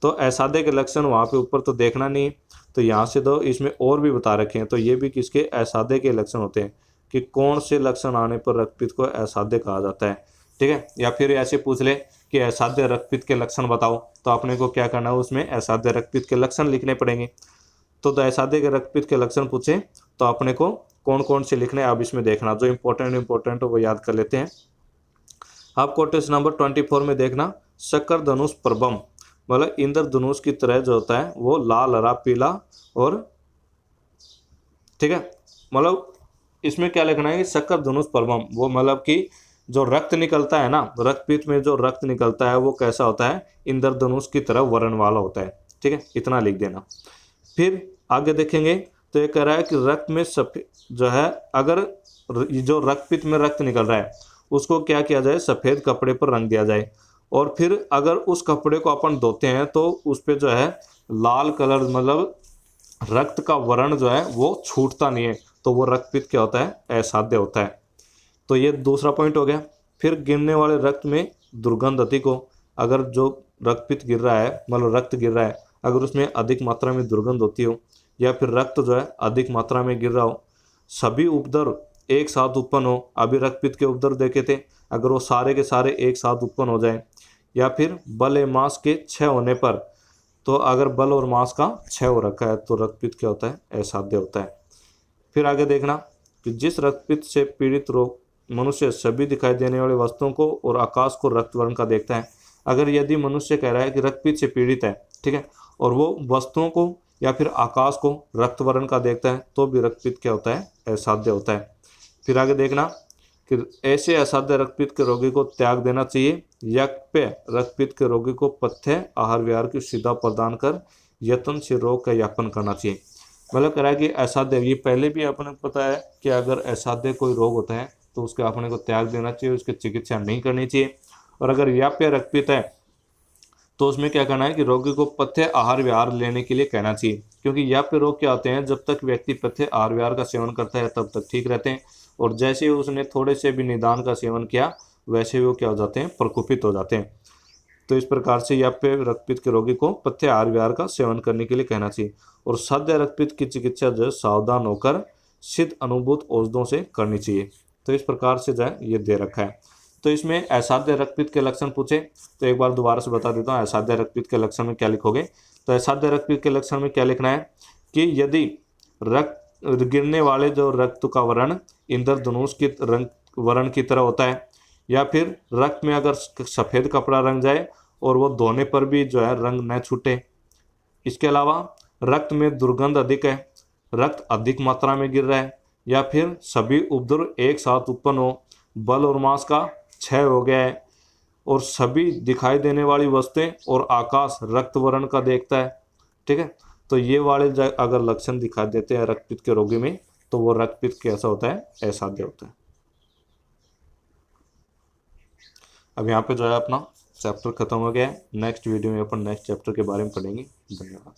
तो असाध्य के लक्षण वहाँ पे ऊपर तो देखना नहीं, तो यहाँ से दो, इसमें और भी बता रखे हैं, तो ये भी किसके असाध्य के लक्षण होते हैं, कि कौन से लक्षण आने पर रक्तपित्त को असाध्य कहा जाता है, ठीक है। या फिर ऐसे पूछ ले कि असाध्य रक्तपित्त के लक्षण बताओ, तो अपने को क्या करना है, उसमें असाध्य रक्तपित्त के लक्षण लिखने पड़ेंगे। तो असाध्य के रक्तपित्त के लक्षण पूछे तो अपने को कौन कौन से लिखने हैं, अब इसमें देखना, जो इंपॉर्टेंट हो वो याद कर लेते हैं। अब कोटेशन नंबर 24 में देखना, शक्कर धनुष प्रभम, मतलब इंद्रधनुष की तरह जो होता है वो लाल, हरा, पीला, और ठीक है, मतलब इसमें क्या लिखना है कि शक्कर धनुष प्रभम, वो मतलब कि जो रक्त निकलता है ना, रक्तपित्त में जो रक्त निकलता है वो कैसा होता है, इंद्रधनुष की तरह वर्ण वाला होता है, ठीक है, इतना लिख देना। फिर आगे देखेंगे तो ये कह रहा है कि रक्त में सफेद जो है, अगर जो रक्तपित्त में रक्त निकल रहा है उसको क्या किया जाए, सफ़ेद कपड़े पर रंग दिया जाए। और फिर अगर उस कपड़े को अपन धोते हैं तो उस पे जो है लाल कलर, मतलब रक्त का वर्ण जो है वो छूटता नहीं है, तो वो रक्तपित्त क्या होता है, असाध्य होता है। तो ये दूसरा पॉइंट हो गया। फिर गिरने वाले रक्त में दुर्गंध अधिक हो, अगर जो रक्तपित्त गिर रहा है, मतलब रक्त गिर रहा है, अगर उसमें अधिक मात्रा में दुर्गंध होती हो, या फिर रक्त जो है अधिक मात्रा में गिर रहा हो, सभी उपद्रव एक साथ उत्पन्न हो, अभी रक्तपित्त के उपद्रव देखे थे, अगर वो सारे के सारे एक साथ उत्पन्न हो जाए, या फिर बल एवं मांस के क्षय होने पर, तो अगर बल और मांस का क्षय हो रखा है तो रक्तपित्त क्या होता है, असाध्य होता है। फिर आगे देखना कि जिस रक्तपित्त से पीड़ित रोग मनुष्य सभी दिखाई देने वाली वस्तुओं को और आकाश को रक्त वर्ण का देखता है। अगर यदि मनुष्य कह रहा है कि रक्तपित्त से पीड़ित है, ठीक है, और वो वस्तुओं को या फिर आकाश को रक्त वर्ण का देखता है, तो भी रक्तपित्त क्या होता है, असाध्य होता है। फिर आगे देखना कि ऐसे असाध्य रक्तपित्त के रोगी को त्याग देना चाहिए, या पे रक्तपित्त के रोगी को पथ्य आहार विहार की सुविधा प्रदान कर यत्न से रोग का यापन करना चाहिए। मतलब कह रहा है कि असाध्य, ये पहले भी अपने को पता है कि अगर असाध्य कोई रोग होता है तो उसके अपने को त्याग देना चाहिए, उसकी चिकित्सा नहीं करनी चाहिए। और अगर याप्य रक्तपित्त है तो उसमें क्या करना है कि रोगी को पथ्य आहार विहार लेने के लिए कहना चाहिए, क्योंकि याप्य रोग क्या होते हैं, जब तक व्यक्ति पथ्य आहार विहार का सेवन करता है तब तक ठीक रहते हैं, और जैसे ही उसने थोड़े से भी निदान का सेवन किया वैसे ही वो क्या हो जाते हैं, प्रकोपित हो जाते हैं। तो इस प्रकार से याप्य रक्तपित्त के रोगी को पथ्य आहार विहार का सेवन करने के लिए कहना चाहिए। और साध्य रक्तपित्त की चिकित्सा जो है सावधान होकर सिद्ध अनुभूत औषधों से करनी चाहिए। तो इस प्रकार से जो है ये दे रखा है। तो इसमें असाध्य रक्तपित्त के लक्षण पूछे तो एक बार दोबारा से बता देता हूँ, असाध्य रक्तपित्त के लक्षण में क्या लिखोगे। तो असाध्य रक्तपित्त के लक्षण में क्या लिखना है कि यदि रक्त गिरने वाले जो रक्त का वर्ण इंद्रधनुष की रंग वर्ण की तरह होता है, या फिर रक्त में अगर सफ़ेद कपड़ा रंग जाए और वो धोने पर भी जो है रंग न छूटे। इसके अलावा रक्त में दुर्गंध अधिक है, रक्त अधिक मात्रा में गिर रहा है, या फिर सभी उपद्रव एक साथ उत्पन्न हो, बल और मांस का क्षय हो गया है, और सभी दिखाई देने वाली वस्तुएं और आकाश रक्त वर्ण का देखता है। ठीक है, तो ये वाले अगर लक्षण दिखाई देते हैं रक्तपित्त के रोगी में, तो वो रक्तपित्त कैसा होता है, असाध्य होता है। अब यहाँ पे जो है अपना चैप्टर खत्म हो गया है। नेक्स्ट वीडियो में अपन नेक्स्ट चैप्टर के बारे में पढ़ेंगे। धन्यवाद।